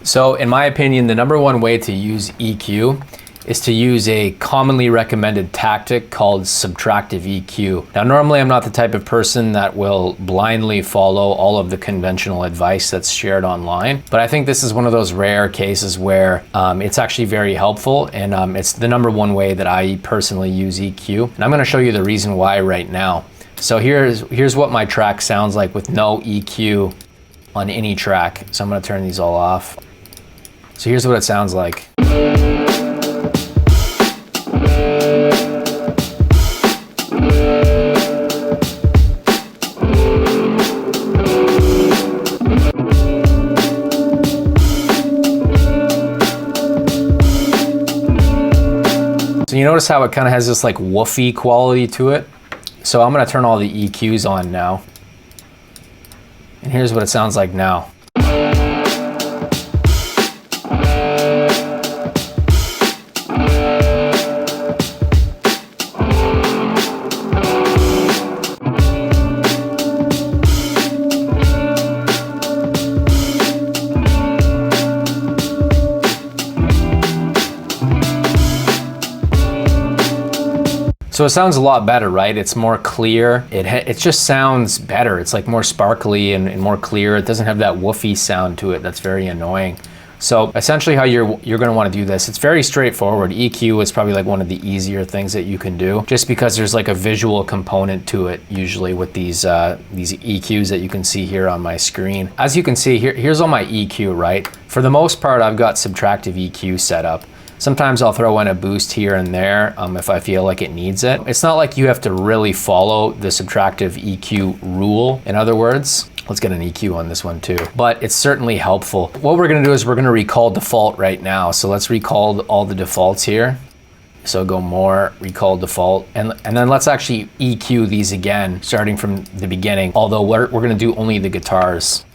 So in my opinion, the number one way to use EQ is to use a commonly recommended tactic called subtractive EQ. Now, normally I'm not the type of person that will blindly follow all of the conventional advice that's shared online, but I think this is one of those rare cases where it's actually very helpful, and it's the number one way that I personally use EQ. And I'm gonna show you the reason why right now. So here's what my track sounds like with no EQ on any track. So I'm gonna turn these all off. So here's what it sounds like. So you notice how it kind of has this like woofy quality to it? So I'm gonna turn all the EQs on now. And here's what it sounds like now. So it sounds a lot better, right? It's more clear. It just sounds better. It's like more sparkly and more clear. It doesn't have that woofy sound to it that's very annoying. So essentially how you're gonna wanna do this, it's very straightforward. EQ is probably like one of the easier things that you can do, just because there's like a visual component to it usually with these EQs that you can see here on my screen. As you can see, here's all my EQ, right? For the most part, I've got subtractive EQ set up. Sometimes I'll throw in a boost here and there if I feel like it needs it. It's not like you have to really follow the subtractive EQ rule. In other words, let's get an EQ on this one too. But it's certainly helpful. What we're gonna do is we're gonna recall default right now. So let's recall all the defaults here. So go more, recall default, and then let's actually EQ these again, starting from the beginning, although we're gonna do only the guitars.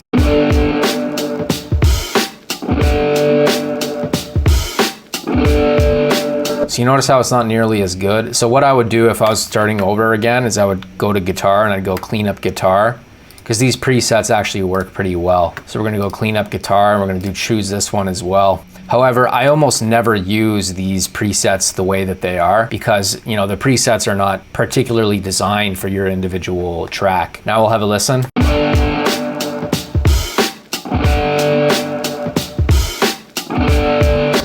So you notice how it's not nearly as good. So what I would do if I was starting over again is I would go to guitar and I'd go clean up guitar, because these presets actually work pretty well. So we're gonna go clean up guitar and we're gonna choose this one as well. However, I almost never use these presets the way that they are, because you know the presets are not particularly designed for your individual track. Now we'll have a listen.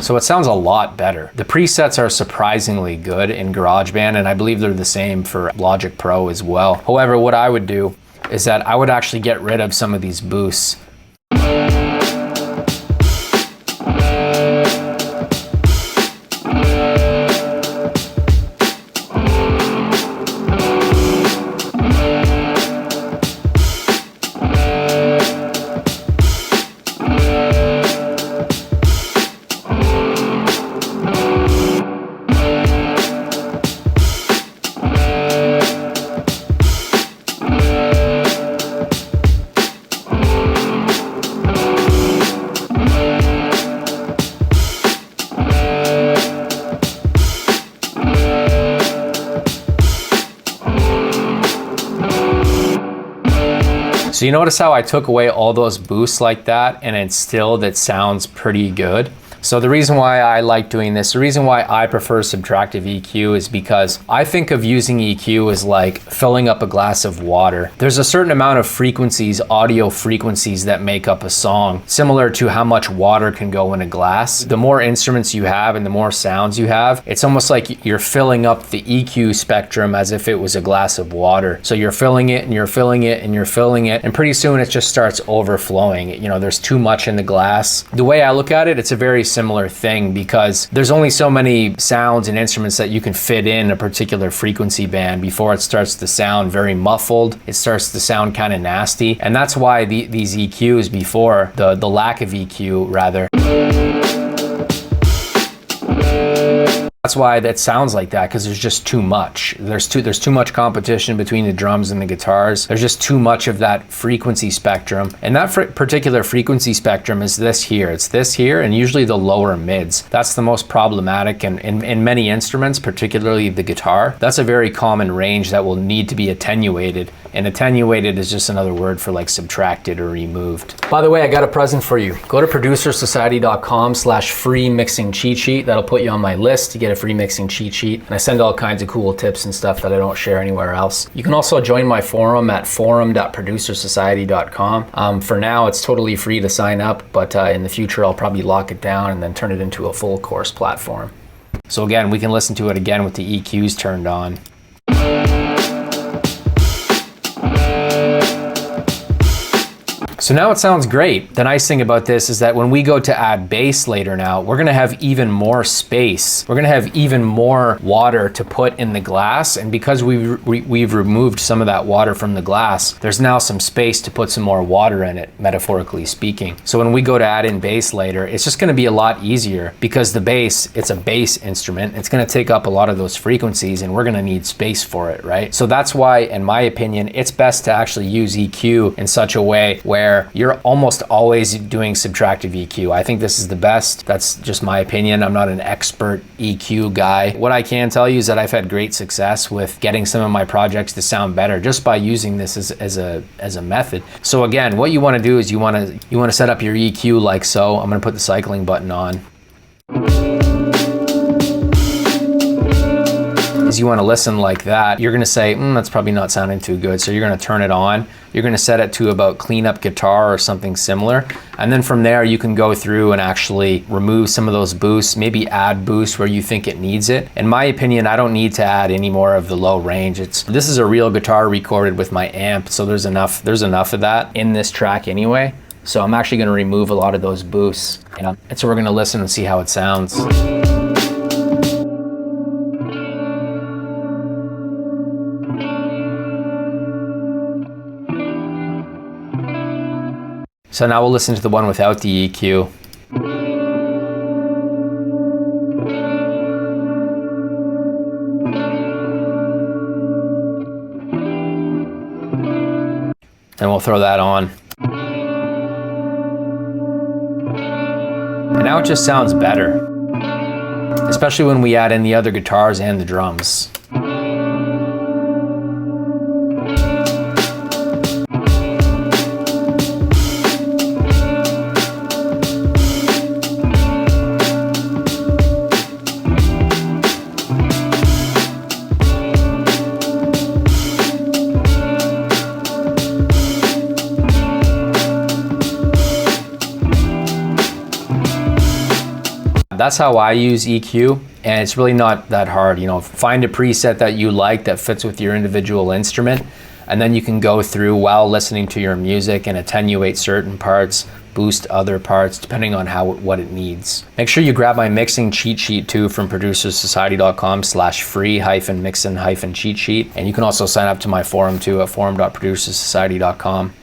So it sounds a lot better. The presets are surprisingly good in GarageBand, and I believe they're the same for Logic Pro as well. However, what I would do is that I would actually get rid of some of these boosts. So you notice how I took away all those boosts like that, and that sounds pretty good. So the reason why I like doing this, the reason why I prefer subtractive EQ is because I think of using EQ as like filling up a glass of water. There's a certain amount of frequencies, audio frequencies, that make up a song, similar to how much water can go in a glass. The more instruments you have and the more sounds you have, it's almost like you're filling up the EQ spectrum as if it was a glass of water. So you're filling it and you're filling it and you're filling it, and pretty soon it just starts overflowing. You know, there's too much in the glass. The way I look at it, it's a very similar thing, because there's only so many sounds and instruments that you can fit in a particular frequency band before it starts to sound very muffled. It starts to sound kind of nasty, and that's why these EQs before, the lack of EQ rather, That's why that sounds like that, because there's just too much. There's too much competition between the drums and the guitars. There's just too much of that frequency spectrum. And that particular frequency spectrum is this here. It's this here, and usually the lower mids. That's the most problematic, and in many instruments, particularly the guitar, that's a very common range that will need to be attenuated. And attenuated is just another word for like subtracted or removed. By the way, I got a present for you. Go to producersociety.com/free mixing cheat sheet. That'll put you on my list to get a free mixing cheat sheet. And I send all kinds of cool tips and stuff that I don't share anywhere else. You can also join my forum at forum.producersociety.com. For now, it's totally free to sign up, but in the future, I'll probably lock it down and then turn it into a full course platform. So again, we can listen to it again with the EQs turned on. So now it sounds great. The nice thing about this is that when we go to add bass later now, we're gonna have even more space. We're gonna have even more water to put in the glass. And because we've removed some of that water from the glass, there's now some space to put some more water in it, metaphorically speaking. So when we go to add in bass later, it's just gonna be a lot easier because the bass, it's a bass instrument. It's gonna take up a lot of those frequencies and we're gonna need space for it, right? So that's why, in my opinion, it's best to actually use EQ in such a way where you're almost always doing subtractive EQ. I think this is the best. That's just my opinion. I'm not an expert EQ guy. What I can tell you is that I've had great success with getting some of my projects to sound better just by using this as a method. So again, what you want to do is you want to set up your EQ like so. I'm going to put the cycling button on. You want to listen like that. You're going to say, that's probably not sounding too good. So you're going to turn it on. You're going to set it to about clean up guitar or something similar. And then from there, you can go through and actually remove some of those boosts, maybe add boosts where you think it needs it. In my opinion, I don't need to add any more of the low range. This is a real guitar recorded with my amp. So there's enough of that in this track anyway. So I'm actually going to remove a lot of those boosts. And so we're going to listen and see how it sounds. So now we'll listen to the one without the EQ. And we'll throw that on. And now it just sounds better, especially when we add in the other guitars and the drums. That's how I use EQ, and it's really not that hard. Find a preset that you like that fits with your individual instrument, and then you can go through while listening to your music and attenuate certain parts, boost other parts, depending on what it needs. Make sure you grab my mixing cheat sheet too from producersociety.com/free-mixin-cheat sheet. And you can also sign up to my forum too at forum.producersociety.com.